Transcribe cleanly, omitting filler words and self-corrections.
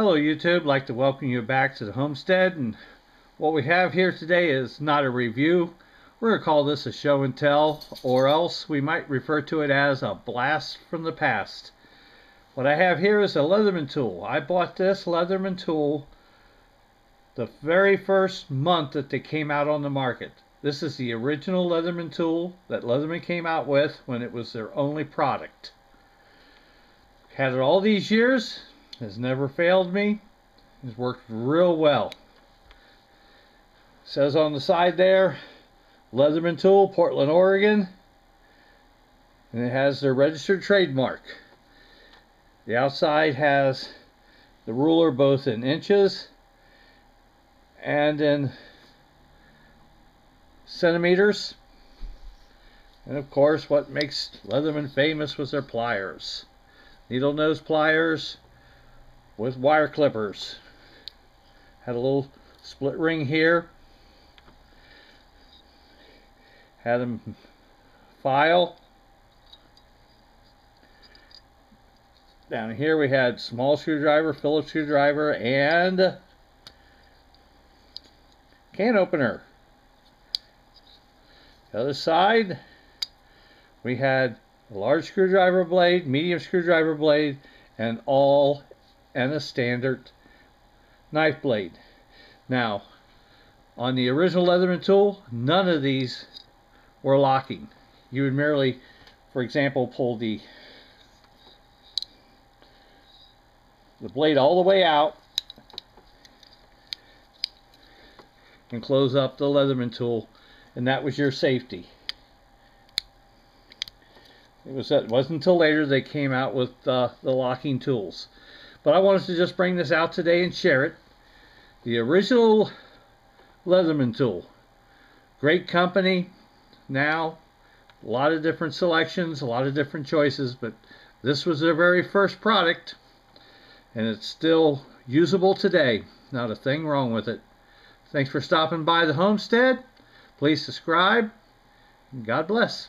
Hello YouTube, I'd like to welcome you back to the homestead, and what we have here today is not a review. We're going to call this a show and tell, or else we might refer to it as a blast from the past. What I have here is a Leatherman tool. I bought this Leatherman tool the very first month that they came out on the market. This is the original Leatherman tool that Leatherman came out with when it was their only product. Had it all these years. Has never failed me. It's worked real well. It says on the side there, Leatherman tool, Portland, Oregon. And it has their registered trademark. The outside has the ruler both in inches and in centimeters. And of course, what makes Leatherman famous was their pliers. Needle nose pliers with wire clippers. Had a little split ring here. Had them file. Down here we had small screwdriver, Phillips screwdriver, and can opener. The other side we had a large screwdriver blade, medium screwdriver blade, and a standard knife blade. Now, on the original Leatherman tool, none of these were locking. You would merely, for example, pull the blade all the way out and close up the Leatherman tool, and that was your safety. It wasn't until later they came out with the locking tools. But I wanted to just bring this out today and share it. The original Leatherman tool. Great company. Now, a lot of different selections, a lot of different choices, but this was their very first product, and it's still usable today. Not a thing wrong with it. Thanks for stopping by the homestead. Please subscribe. God bless.